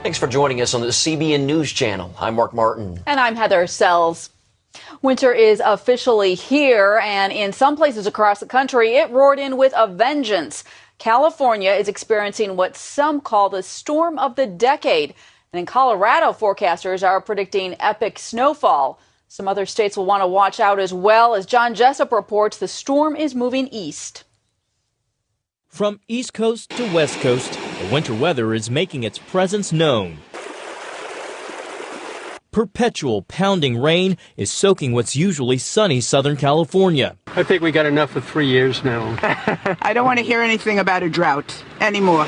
Thanks for joining us on the CBN News Channel. I'm Mark Martin. And I'm Heather Sells. Winter is officially here, and in some places across the country, it roared in with a vengeance. California is experiencing what some call the storm of the decade. And in Colorado, forecasters are predicting epic snowfall. Some other states will want to watch out as well. As John Jessup reports, the storm is moving east. From East Coast to West Coast, the winter weather is making its presence known. Perpetual pounding rain is soaking what's usually sunny Southern California. I think we got enough for 3 years now. I don't want to hear anything about a drought anymore.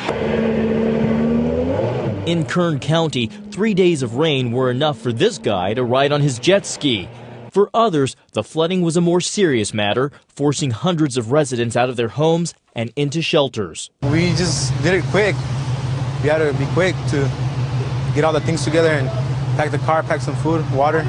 In Kern County, 3 days of rain were enough for this guy to ride on his jet ski. For others, the flooding was a more serious matter, forcing hundreds of residents out of their homes and into shelters. We just did it quick. We had to be quick to get all the things together and pack the car, pack some food, water.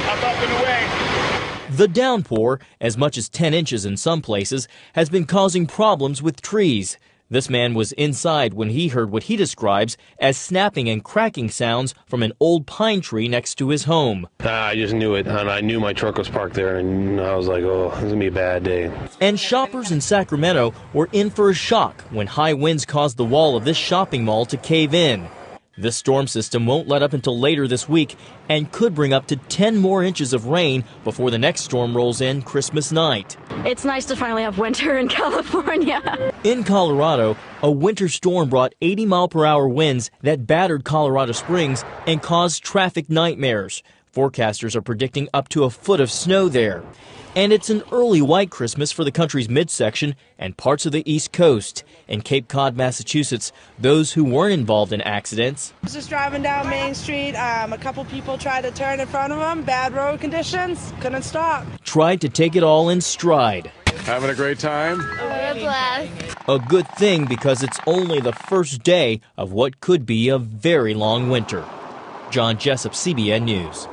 The downpour, as much as 10 inches in some places, has been causing problems with trees. This man was inside when he heard what he describes as snapping and cracking sounds from an old pine tree next to his home. I just knew it, and I knew my truck was parked there, and I was like, oh, this is going to be a bad day. And shoppers in Sacramento were in for a shock when high winds caused the wall of this shopping mall to cave in. This storm system won't let up until later this week and could bring up to 10 more inches of rain before the next storm rolls in Christmas night. It's nice to finally have winter in California. In Colorado, a winter storm brought 80-mile-per-hour winds that battered Colorado Springs and caused traffic nightmares. Forecasters are predicting up to a foot of snow there. And it's an early white Christmas for the country's midsection and parts of the East Coast. In Cape Cod, Massachusetts, those who weren't involved in accidents. I was just driving down Main Street. A couple people tried to turn in front of them. Bad road conditions. Couldn't stop. Tried to take it all in stride. Having a great time? A good thing because it's only the first day of what could be a very long winter. John Jessup, CBN News.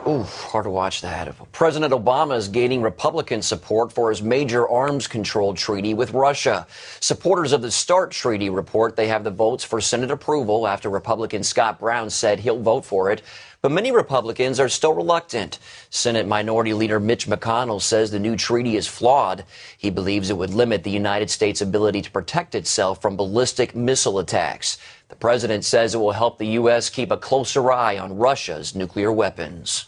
Ooh, hard to watch that. President Obama is gaining Republican support for his major arms control treaty with Russia. Supporters of the START treaty report they have the votes for Senate approval after Republican Scott Brown said he'll vote for it. But many Republicans are still reluctant. Senate Minority Leader Mitch McConnell says the new treaty is flawed. He believes it would limit the United States' ability to protect itself from ballistic missile attacks. The president says it will help the U.S. keep a closer eye on Russia's nuclear weapons.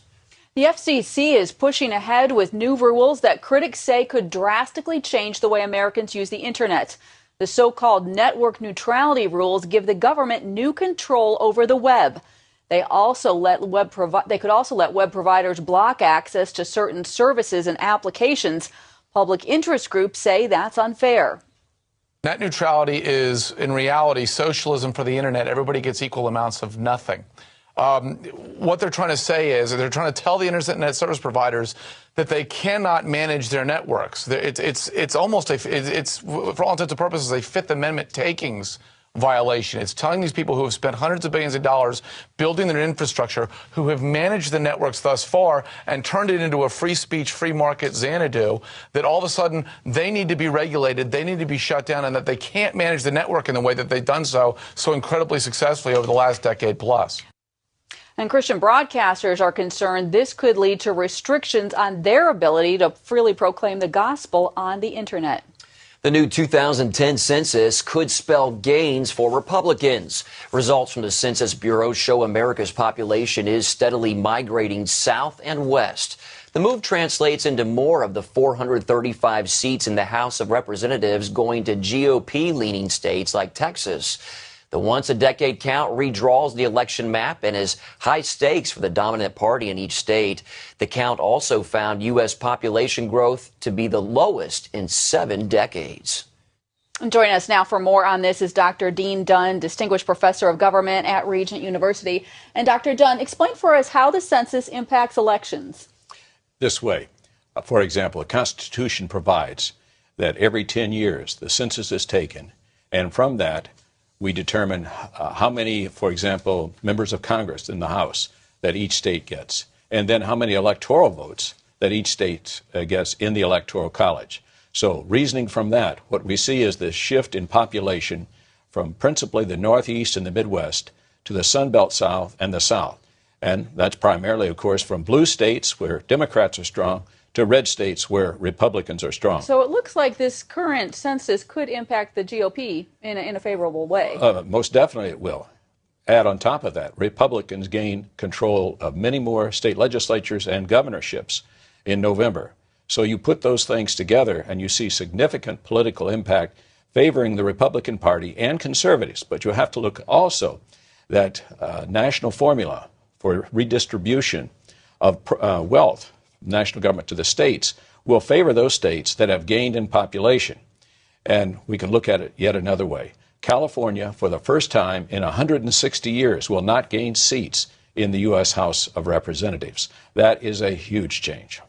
The FCC is pushing ahead with new rules that critics say could drastically change the way Americans use the Internet. The so-called network neutrality rules give the government new control over the web. They could also let web providers block access to certain services and applications. Public interest groups say that's unfair. Net neutrality is, in reality, socialism for the Internet. Everybody gets equal amounts of nothing. What they're trying to say is they're trying to tell the internet service providers that they cannot manage their networks. It's almost it's for all intents and purposes a Fifth Amendment takings violation. It's telling these people who have spent hundreds of billions of dollars building their infrastructure, who have managed the networks thus far and turned it into a free speech, free market Xanadu, that all of a sudden they need to be regulated, they need to be shut down, and that they can't manage the network in the way that they've done so incredibly successfully over the last decade plus. And Christian broadcasters are concerned this could lead to restrictions on their ability to freely proclaim the gospel on the Internet. The new 2010 census could spell gains for Republicans. Results from the Census Bureau show America's population is steadily migrating south and west. The move translates into more of the 435 seats in the House of Representatives going to GOP-leaning states like Texas. The once-a-decade count redraws the election map and is high stakes for the dominant party in each state. The count also found U.S. population growth to be the lowest in 7 decades. Joining us now for more on this is Dr. Dean Dunn, Distinguished Professor of Government at Regent University. And Dr. Dunn, explain for us how the census impacts elections. This way. For example, the Constitution provides that every 10 years the census is taken, and from that we determine how many, for example, members of Congress in the House that each state gets, and then how many electoral votes that each state gets in the Electoral College. So reasoning from that, what we see is this shift in population from principally the Northeast and the Midwest to the Sun Belt South and the South. And that's primarily, of course, from blue states where Democrats are strong to red states where Republicans are strong. So it looks like this current census could impact the GOP in a favorable way. Most definitely it will. Add on top of that, Republicans gain control of many more state legislatures and governorships in November. So you put those things together and you see significant political impact favoring the Republican Party and conservatives. But you have to look also that national formula for redistribution of wealth, national government to the states, will favor those states that have gained in population. And we can look at it yet another way. California, for the first time in 160 years, will not gain seats in the U.S. House of Representatives. That is a huge change.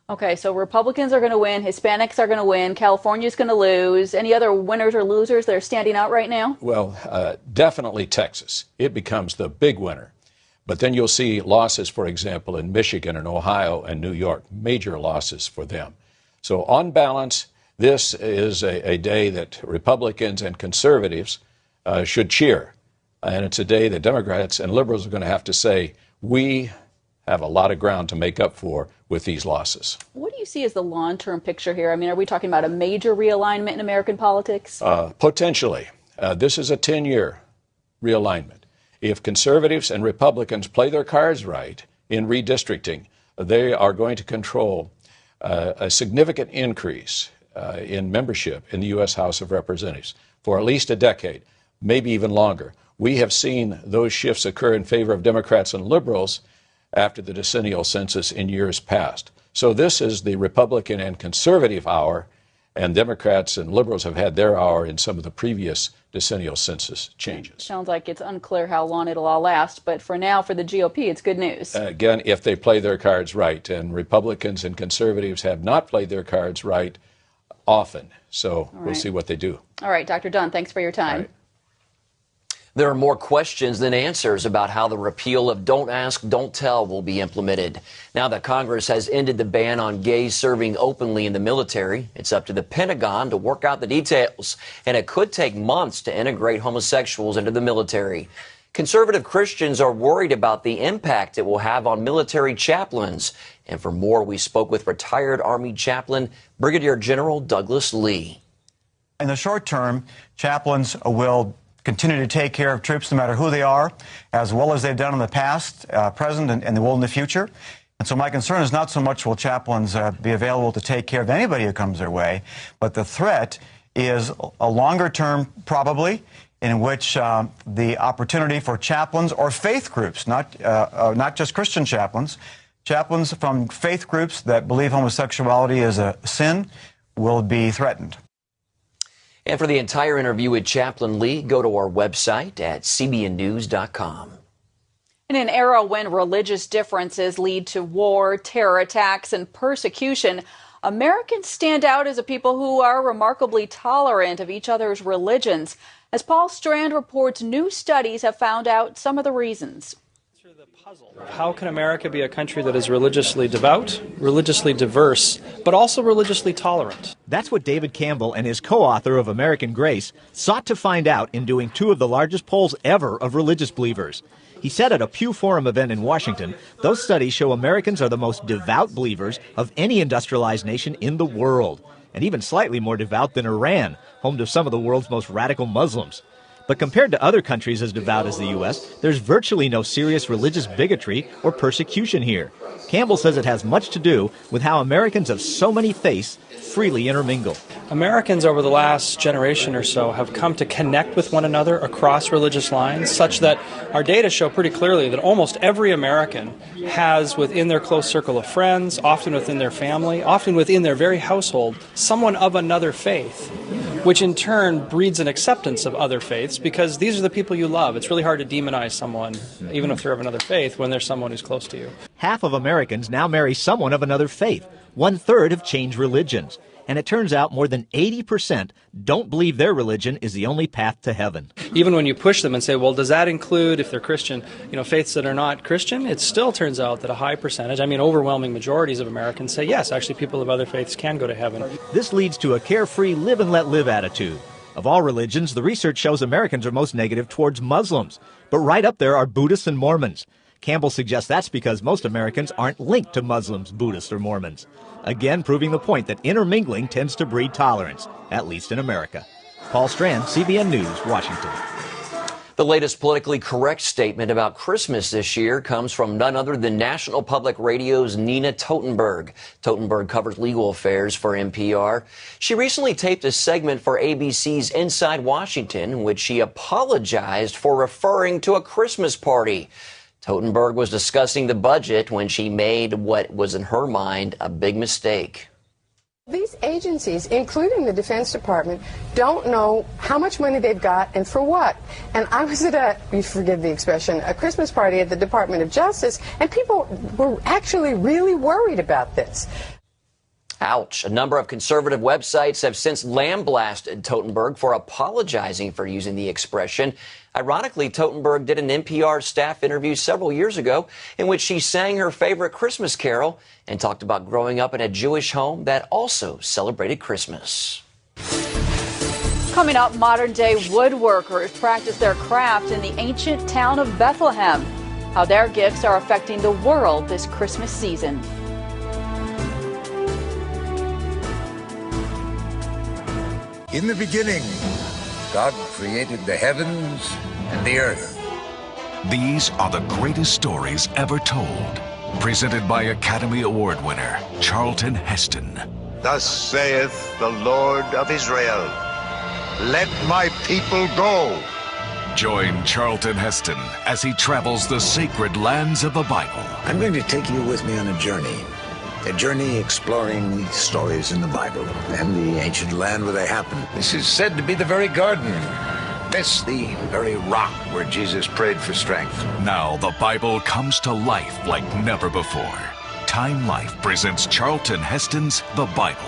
Okay, so Republicans are going to win, Hispanics are going to win, California's going to lose. Any other winners or losers that are standing out right now? Well, definitely Texas. It becomes the big winner. But then you'll see losses, for example, in Michigan and Ohio and New York, major losses for them. So on balance, this is a day that Republicans and conservatives should cheer. And it's a day that Democrats and liberals are going to have to say, we have a lot of ground to make up for with these losses. What do you see as the long-term picture here? I mean, are we talking about a major realignment in American politics? Potentially. This is a 10-year realignment. If conservatives and Republicans play their cards right in redistricting, they are going to control a significant increase in membership in the U.S. House of Representatives for at least a decade, maybe even longer. We have seen those shifts occur in favor of Democrats and liberals after the decennial census in years past. So this is the Republican and conservative hour, and Democrats and liberals have had their hour in some of the previous decennial census changes. Sounds like it's unclear how long it'll all last, but for now, for the GOP, it's good news. Again, if they play their cards right, and Republicans and conservatives have not played their cards right often. So we'll see what they do. All right, Dr. Dunn, thanks for your time. There are more questions than answers about how the repeal of Don't Ask, Don't Tell will be implemented. Now that Congress has ended the ban on gays serving openly in the military, it's up to the Pentagon to work out the details, and it could take months to integrate homosexuals into the military. Conservative Christians are worried about the impact it will have on military chaplains. And for more, we spoke with retired Army chaplain Brigadier General Douglas Lee. In the short term, chaplains will continue to take care of troops no matter who they are, as well as they've done in the past, present, and they will in the future. And so my concern is not so much will chaplains be available to take care of anybody who comes their way, but the threat is a longer term, probably, in which the opportunity for chaplains or faith groups, not just Christian chaplains from faith groups that believe homosexuality is a sin, will be threatened. And for the entire interview with Chaplain Lee, go to our website at cbnnews.com. In an era when religious differences lead to war, terror attacks, and persecution, Americans stand out as a people who are remarkably tolerant of each other's religions. As Paul Strand reports, new studies have found out some of the reasons. How can America be a country that is religiously devout, religiously diverse, but also religiously tolerant? That's what David Campbell and his co-author of American Grace sought to find out in doing two of the largest polls ever of religious believers. He said at a Pew Forum event in Washington, those studies show Americans are the most devout believers of any industrialized nation in the world, and even slightly more devout than Iran, home to some of the world's most radical Muslims. But compared to other countries as devout as the U.S., there's virtually no serious religious bigotry or persecution here. Campbell says it has much to do with how Americans of so many faiths freely intermingle. Americans over the last generation or so have come to connect with one another across religious lines, such that our data show pretty clearly that almost every American has within their close circle of friends, often within their family, often within their very household, someone of another faith, which in turn breeds an acceptance of other faiths because these are the people you love. It's really hard to demonize someone, even if they're of another faith, when there's someone who's close to you. Half of Americans now marry someone of another faith. 1/3 have changed religions. And it turns out more than 80% don't believe their religion is the only path to heaven. Even when you push them and say, well, does that include, if they're Christian, faiths that are not Christian? It still turns out that a high percentage, overwhelming majorities of Americans say, yes, actually people of other faiths can go to heaven. This leads to a carefree live and let live attitude. Of all religions, the research shows Americans are most negative towards Muslims. But right up there are Buddhists and Mormons. Campbell suggests that's because most Americans aren't linked to Muslims, Buddhists, or Mormons. Again, proving the point that intermingling tends to breed tolerance, at least in America. Paul Strand, CBN News, Washington. The latest politically correct statement about Christmas this year comes from none other than National Public Radio's Nina Totenberg. Totenberg covers legal affairs for NPR. She recently taped a segment for ABC's Inside Washington in which she apologized for referring to a Christmas party. Totenberg was discussing the budget when she made what was in her mind a big mistake. These agencies, including the Defense Department, don't know how much money they've got and for what. And I was at you forgive the expression, a Christmas party at the Department of Justice, and people were actually really worried about this. Ouch. A number of conservative websites have since lambasted Totenberg for apologizing for using the expression. Ironically, Totenberg did an NPR staff interview several years ago in which she sang her favorite Christmas carol and talked about growing up in a Jewish home that also celebrated Christmas. Coming up, modern-day woodworkers practice their craft in the ancient town of Bethlehem. How their gifts are affecting the world this Christmas season. In the beginning, God created the heavens and the earth. These are the greatest stories ever told. Presented by Academy Award winner Charlton Heston. Thus saith the Lord of Israel, let my people go. Join Charlton Heston as he travels the sacred lands of the Bible. I'm going to take you with me on a journey exploring the stories in the Bible and the ancient land where they happened. This is said to be the very garden. This, the very rock where Jesus prayed for strength. Now the Bible comes to life like never before. Time Life presents Charlton Heston's The Bible.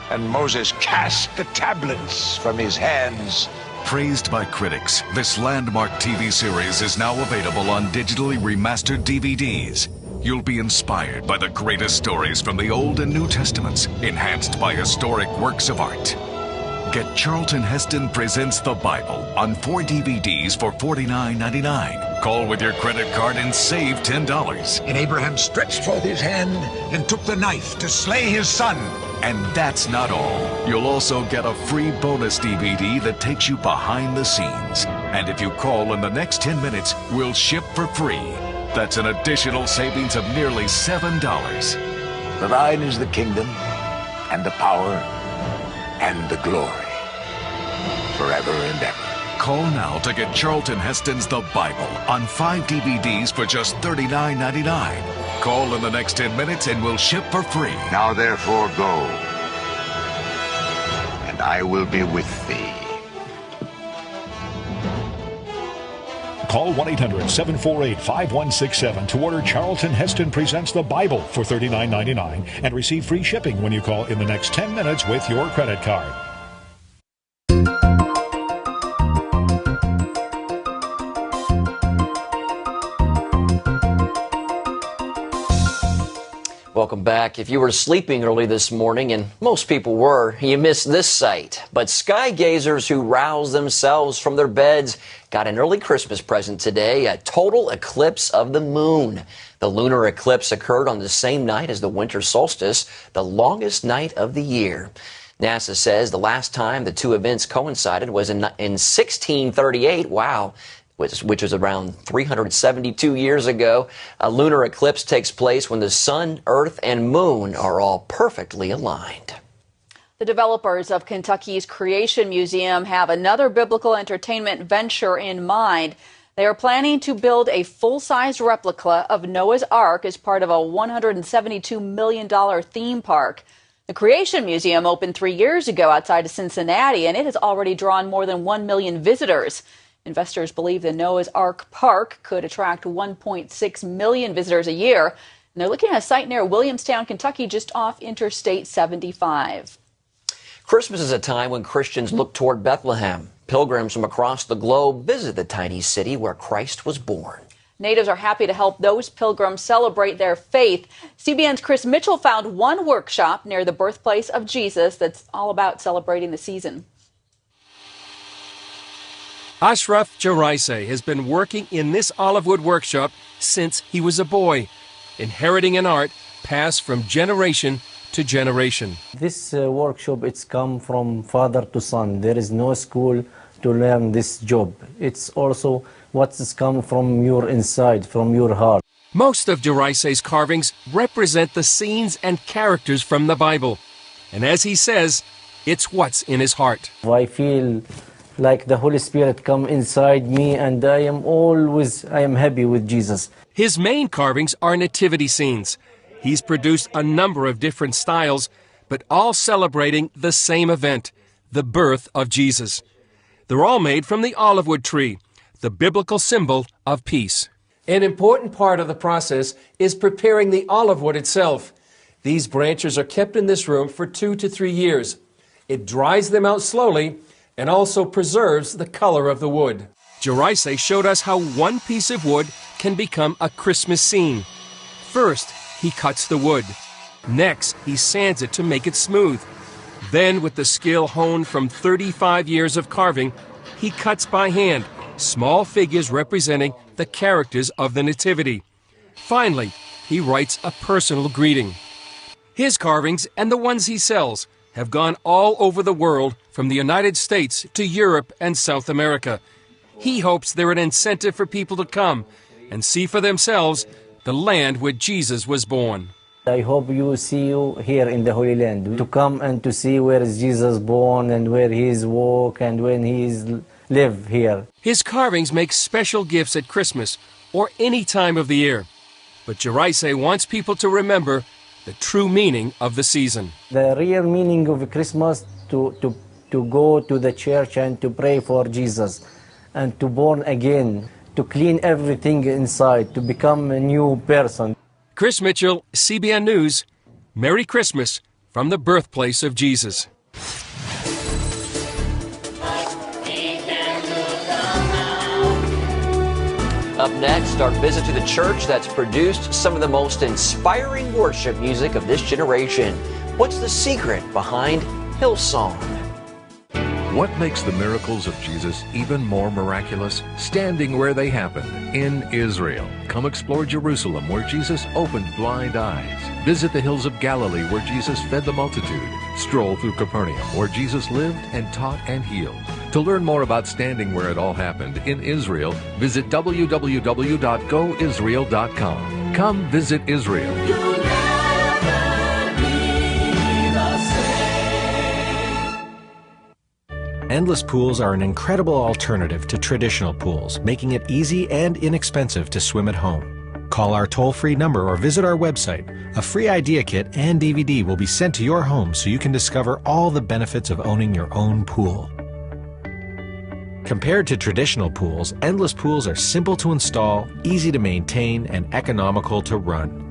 And Moses cast the tablets from his hands. Praised by critics, this landmark TV series is now available on digitally remastered DVDs. You'll be inspired by the greatest stories from the Old and New Testaments, enhanced by historic works of art. Get Charlton Heston Presents the Bible on 4 DVDs for $49.99. Call with your credit card and save $10. And Abraham stretched forth his hand and took the knife to slay his son. And that's not all. You'll also get a free bonus DVD that takes you behind the scenes. And if you call in the next 10 minutes, we'll ship for free. That's an additional savings of nearly $7. For thine is the kingdom, and the power, and the glory, forever and ever. Call now to get Charlton Heston's The Bible on 5 DVDs for just $39.99. Call in the next 10 minutes and we'll ship for free. Now therefore go, and I will be with thee. Call 1-800-748-5167 to order Charlton Heston Presents the Bible for $39.99 and receive free shipping when you call in the next 10 minutes with your credit card. Welcome back. If you were sleeping early this morning, and most people were, you missed this sight. But sky gazers who roused themselves from their beds got an early Christmas present today, a total eclipse of the moon. The lunar eclipse occurred on the same night as the winter solstice, the longest night of the year. NASA says the last time the two events coincided was in 1638. Wow. Which was around 372 years ago. A lunar eclipse takes place when the sun, earth, and moon are all perfectly aligned. The developers of Kentucky's Creation Museum have another biblical entertainment venture in mind. They are planning to build a full-size replica of Noah's Ark as part of a $172 million theme park. The Creation Museum opened 3 years ago outside of Cincinnati, and it has already drawn more than 1 million visitors. Investors believe the Noah's Ark Park could attract 1.6 million visitors a year. And they're looking at a site near Williamstown, Kentucky, just off Interstate 75. Christmas is a time when Christians look toward Bethlehem. Pilgrims from across the globe visit the tiny city where Christ was born. Natives are happy to help those pilgrims celebrate their faith. CBN's Chris Mitchell found one workshop near the birthplace of Jesus that's all about celebrating the season. Ashraf Jaraise has been working in this olive wood workshop since he was a boy, inheriting an art passed from generation to generation. This workshop, it's come from father to son. There is no school to learn this job. It's also what's come from your inside, from your heart. Most of Jaraise's carvings represent the scenes and characters from the Bible. And as he says, it's what's in his heart. I feel like the Holy Spirit come inside me, and I am happy with Jesus. His main carvings are nativity scenes. He's produced a number of different styles, but all celebrating the same event, the birth of Jesus. They're all made from the olive wood tree, the biblical symbol of peace. An important part of the process is preparing the olive wood itself. These branches are kept in this room for 2 to 3 years. It dries them out slowly and also preserves the color of the wood. Jaraise showed us how one piece of wood can become a Christmas scene. First, he cuts the wood. Next, he sands it to make it smooth. Then, with the skill honed from 35 years of carving, he cuts by hand small figures representing the characters of the Nativity. Finally, he writes a personal greeting. His carvings and the ones he sells have gone all over the world, from the United States to Europe and South America. He hopes they're an incentive for people to come and see for themselves the land where Jesus was born. I hope you see you here in the Holy Land, to come and to see where is Jesus born and where he is walk and when he is live here. His carvings make special gifts at Christmas or any time of the year. But Jaraise wants people to remember the true meaning of the season. The real meaning of Christmas to go to the church and to pray for Jesus and to born again, to clean everything inside, to become a new person. Chris Mitchell, CBN News. Merry Christmas from the birthplace of Jesus. Up next, our visit to the church that's produced some of the most inspiring worship music of this generation. What's the secret behind Hillsong? What makes the miracles of Jesus even more miraculous? Standing where they happened, in Israel. Come explore Jerusalem, where Jesus opened blind eyes. Visit the hills of Galilee, where Jesus fed the multitude. Stroll through Capernaum, where Jesus lived and taught and healed. To learn more about standing where it all happened in Israel, visit www.goisrael.com. Come visit Israel. Endless pools are an incredible alternative to traditional pools, making it easy and inexpensive to swim at home. Call our toll-free number or visit our website. A free idea kit and DVD will be sent to your home so you can discover all the benefits of owning your own pool. Compared to traditional pools, endless pools are simple to install, easy to maintain, and economical to run.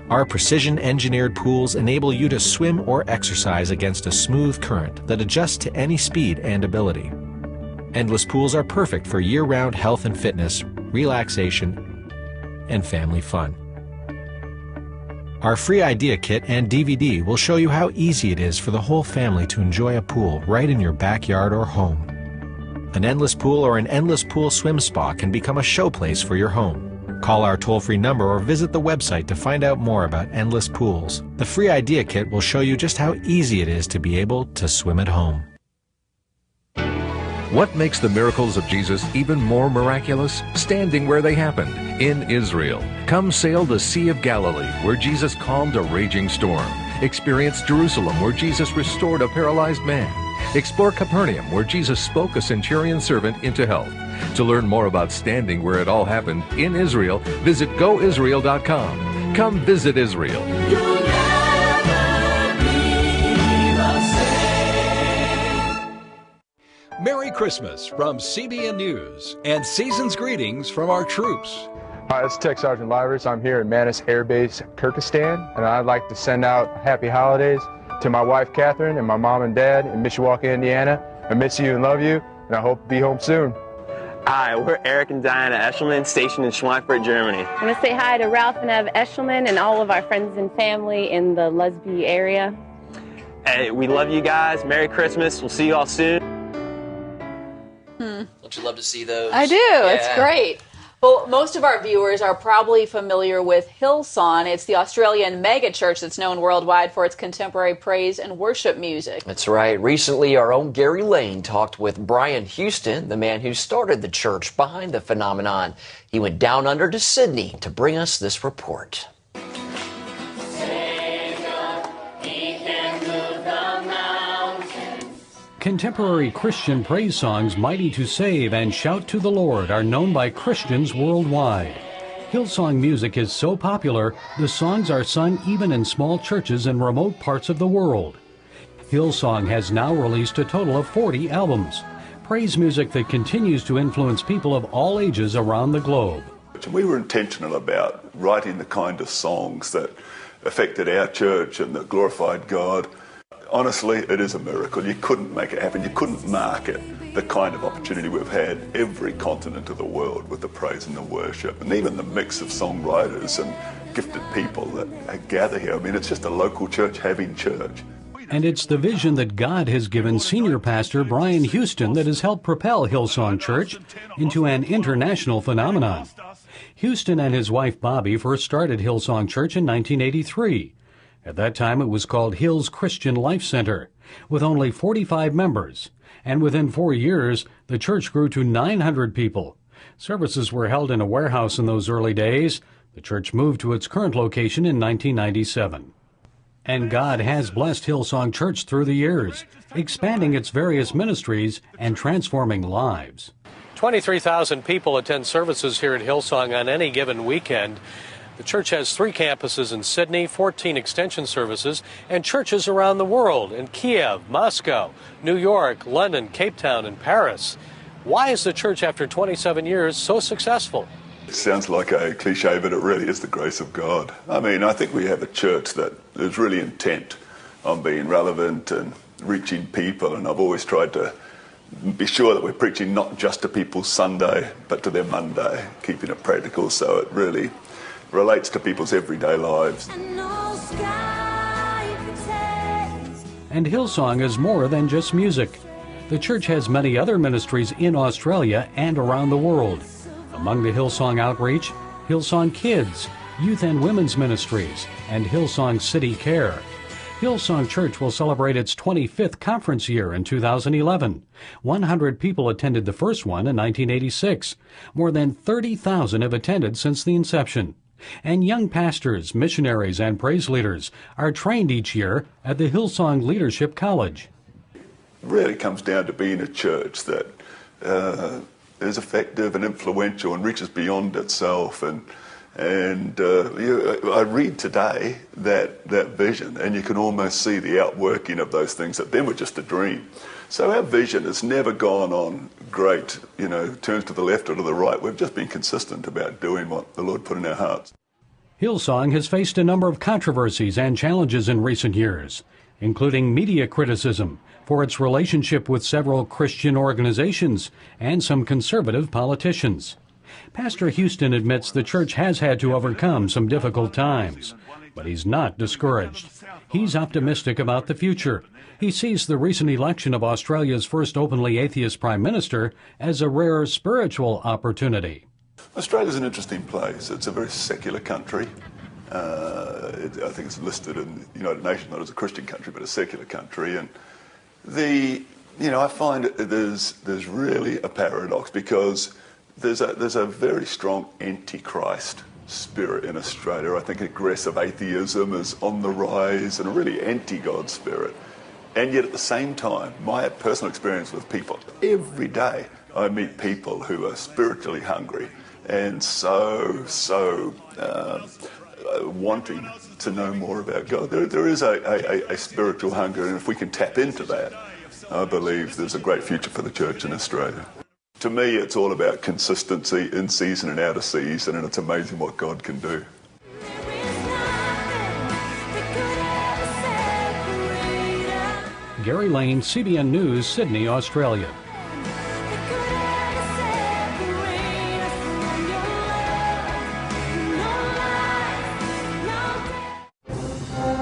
Our precision-engineered pools enable you to swim or exercise against a smooth current that adjusts to any speed and ability. Endless pools are perfect for year-round health and fitness, relaxation, and family fun. Our free idea kit and DVD will show you how easy it is for the whole family to enjoy a pool right in your backyard or home. An endless pool or an endless pool swim spa can become a showplace for your home. Call our toll-free number or visit the website to find out more about endless pools. The free idea kit will show you just how easy it is to be able to swim at home. What makes the miracles of Jesus even more miraculous? Standing where they happened, in Israel. Come sail the Sea of Galilee, where Jesus calmed a raging storm. Experience Jerusalem, where Jesus restored a paralyzed man. Explore Capernaum, where Jesus spoke a centurion servant into health. To learn more about standing where it all happened in Israel, visit goisrael.com. Come visit Israel. Merry Christmas from CBN News and season's greetings from our troops. Hi, this is Tech Sergeant Livers. I'm here at Manis Air Base, Kyrgyzstan, and I'd like to send out happy holidays to my wife, Catherine, and my mom and dad in Mishawaka, Indiana. I miss you and love you, and I hope to be home soon. Hi, we're Eric and Diana Eshelman, stationed in Schweinfurt, Germany. I want to say hi to Ralph and Ev Eshelman and all of our friends and family in the Lusby area. Hey, we love you guys. Merry Christmas. We'll see you all soon. Don't you love to see those? I do. Yeah. It's great. Well, most of our viewers are probably familiar with Hillsong. It's the Australian mega church that's known worldwide for its contemporary praise and worship music. That's right. Recently, our own Gary Lane talked with Brian Houston, the man who started the church behind the phenomenon. He went down under to Sydney to bring us this report. Contemporary Christian praise songs, Mighty to Save and Shout to the Lord, are known by Christians worldwide. Hillsong music is so popular, the songs are sung even in small churches in remote parts of the world. Hillsong has now released a total of 40 albums, praise music that continues to influence people of all ages around the globe. We were intentional about writing the kind of songs that affected our church and that glorified God. Honestly, it is a miracle. You couldn't make it happen. You couldn't market the kind of opportunity we've had every continent of the world with the praise and the worship, and even the mix of songwriters and gifted people that gather here. I mean, it's just a local church having church. And it's the vision that God has given senior pastor Brian Houston that has helped propel Hillsong Church into an international phenomenon. Houston and his wife Bobby first started Hillsong Church in 1983. At that time, it was called Hills Christian Life Center, with only 45 members. And within 4 years, the church grew to 900 people. Services were held in a warehouse in those early days. The church moved to its current location in 1997. And God has blessed Hillsong Church through the years, expanding its various ministries and transforming lives. 23,000 people attend services here at Hillsong on any given weekend. The church has 3 campuses in Sydney, 14 extension services, and churches around the world in Kiev, Moscow, New York, London, Cape Town, and Paris. Why is the church, after 27 years, so successful? It sounds like a cliche, but it really is the grace of God. I mean, I think we have a church that is really intent on being relevant and reaching people, and I've always tried to be sure that we're preaching not just to people Sunday, but to their Monday, keeping it practical so it really relates to people's everyday lives. And Hillsong is more than just music. The church has many other ministries in Australia and around the world. Among the Hillsong Outreach, Hillsong Kids, Youth and Women's Ministries, and Hillsong City Care. Hillsong Church will celebrate its 25th conference year in 2011. 100 people attended the first one in 1986. More than 30,000 have attended since the inception. And young pastors, missionaries, and praise leaders are trained each year at the Hillsong Leadership College. It really comes down to being a church that is effective and influential and reaches beyond itself. And I read today that vision, and you can almost see the outworking of those things that then were just a dream. So our vision has never gone on great, turns to the left or to the right. We've just been consistent about doing what the Lord put in our hearts. Hillsong has faced a number of controversies and challenges in recent years, including media criticism for its relationship with several Christian organizations and some conservative politicians. Pastor Houston admits the church has had to overcome some difficult times, but he's not discouraged. He's optimistic about the future. He sees the recent election of Australia's first openly atheist prime minister as a rare spiritual opportunity. Australia's an interesting place. It's a very secular country. I think it's listed in the United Nations not as a Christian country, but a secular country. And I find there's really a paradox because there's a very strong anti-Christ spirit in Australia. I think aggressive atheism is on the rise and a really anti-God spirit. And yet at the same time, my personal experience with people, every day I meet people who are spiritually hungry and so wanting to know more about God. There is a spiritual hunger, and if we can tap into that, I believe there's a great future for the church in Australia. To me, it's all about consistency in season and out of season, and it's amazing what God can do. Gary Lane, CBN News, Sydney, Australia.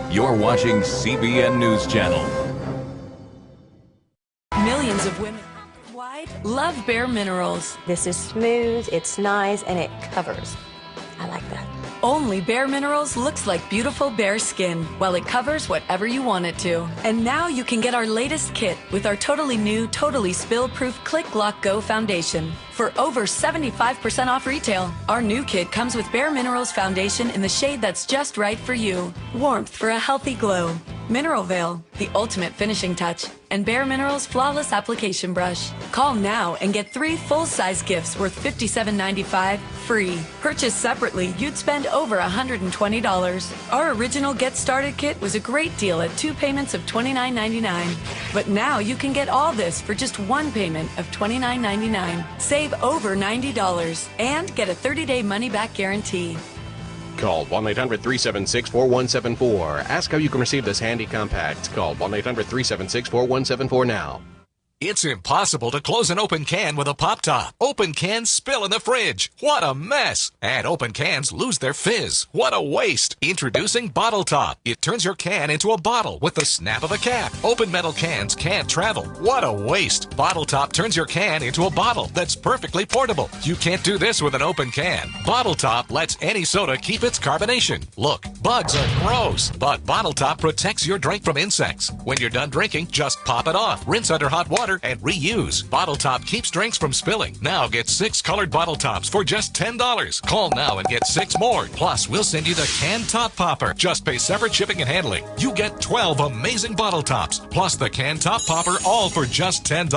You're watching CBN News Channel. Millions of women worldwide love Bare Minerals. This is smooth, it's nice, and it covers. I like that. Only Bare Minerals looks like beautiful bare skin, while it covers whatever you want it to. And now you can get our latest kit with our totally new, totally spill-proof Click Lock Go foundation for over 75% off retail. Our new kit comes with Bare Minerals foundation in the shade that's just right for you. Warmth for a healthy glow. Mineral Veil, the ultimate finishing touch, and Bare Minerals Flawless Application Brush. Call now and get 3 full-size gifts worth $57.95 free. Purchased separately, you'd spend over $120. Our original Get Started kit was a great deal at 2 payments of $29.99. But now you can get all this for just 1 payment of $29.99. Save over $90 and get a 30-day money-back guarantee. Call 1-800-376-4174. Ask how you can receive this handy compact. Call 1-800-376-4174 now. It's impossible to close an open can with a pop top. Open cans spill in the fridge. What a mess. And open cans lose their fizz. What a waste. Introducing Bottle Top. It turns your can into a bottle with the snap of a cap. Open metal cans can't travel. What a waste. Bottle Top turns your can into a bottle that's perfectly portable. You can't do this with an open can. Bottle Top lets any soda keep its carbonation. Look, bugs are gross, but Bottle Top protects your drink from insects. When you're done drinking, just pop it off. Rinse under hot water and reuse. Bottle Top keeps drinks from spilling. Now get 6 colored bottle tops for just $10. Call now and get 6 more. Plus, we'll send you the can top popper. Just pay separate shipping and handling. You get 12 amazing bottle tops, plus the can top popper, all for just $10.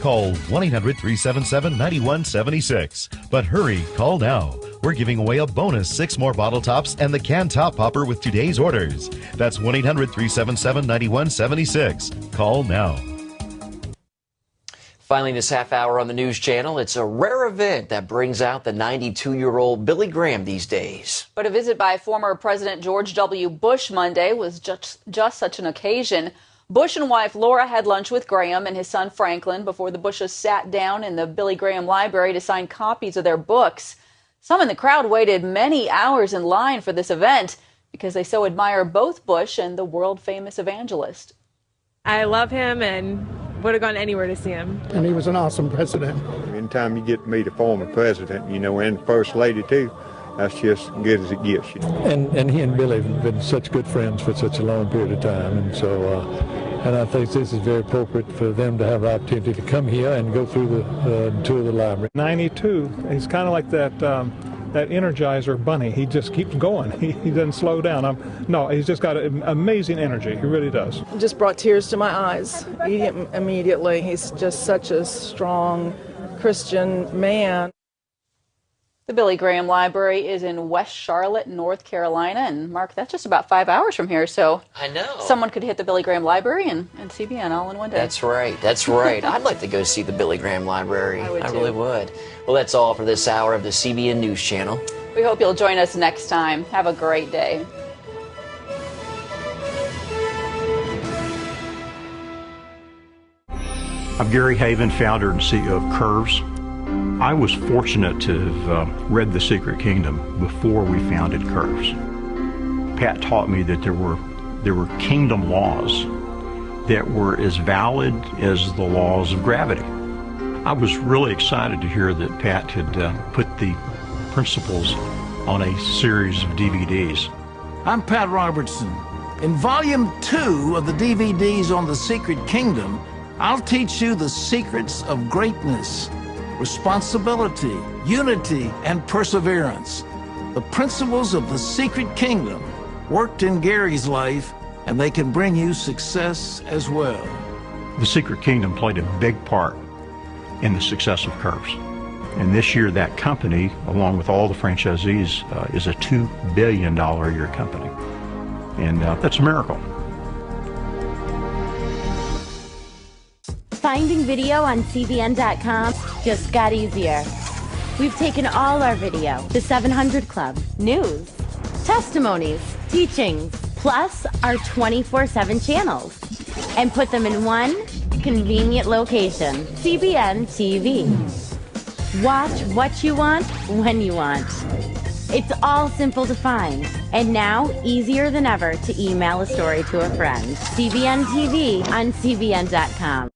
Call 1-800-377-9176. But hurry, call now. We're giving away a bonus 6 more bottle tops and the can top popper with today's orders. That's 1-800-377-9176. Call now. Finally, this half hour on the news channel, it's a rare event that brings out the 92-year-old Billy Graham these days. But a visit by former President George W. Bush Monday was just such an occasion. Bush and wife Laura had lunch with Graham and his son Franklin before the Bushes sat down in the Billy Graham Library to sign copies of their books. Some in the crowd waited many hours in line for this event because they so admire both Bush and the world-famous evangelist. I love him and would have gone anywhere to see him. And he was an awesome president. Anytime you get to meet a former president, you know, and the First Lady too, that's just good as it gets. You know. And he and Billy have been such good friends for such a long period of time. And so, and I think this is very appropriate for them to have the opportunity to come here and go through the tour of the library. 92, he's kind of like that Energizer bunny. He just keeps going. He doesn't slow down. No, he's just got an amazing energy. He really does. Just brought tears to my eyes immediately. He's just such a strong Christian man. The Billy Graham Library is in West Charlotte, North Carolina. And, Mark, that's just about 5 hours from here. So I know. Someone could hit the Billy Graham Library and CBN all in one day. That's right. That's right. I'd like to go see the Billy Graham Library. I would too. Really would. Well, that's all for this hour of the CBN News Channel. We hope you'll join us next time. Have a great day. I'm Gary Haven, founder and CEO of Curves. I was fortunate to have read The Secret Kingdom before we founded Curves. Pat taught me that there were kingdom laws that were as valid as the laws of gravity. I was really excited to hear that Pat had put the principles on a series of DVDs. I'm Pat Robertson. In Volume 2 of the DVDs on The Secret Kingdom, I'll teach you the secrets of greatness, responsibility, unity, and perseverance. The principles of the Secret Kingdom worked in Gary's life, and they can bring you success as well. The Secret Kingdom played a big part in the success of Curves. And this year, that company, along with all the franchisees, is a $2 billion a year company. And that's a miracle. Finding video on CBN.com just got easier. We've taken all our video, the 700 Club, news, testimonies, teachings, plus our 24/7 channels, and put them in one convenient location, CBN TV. Watch what you want, when you want. It's all simple to find, and now easier than ever to email a story to a friend. CBN TV on CBN.com.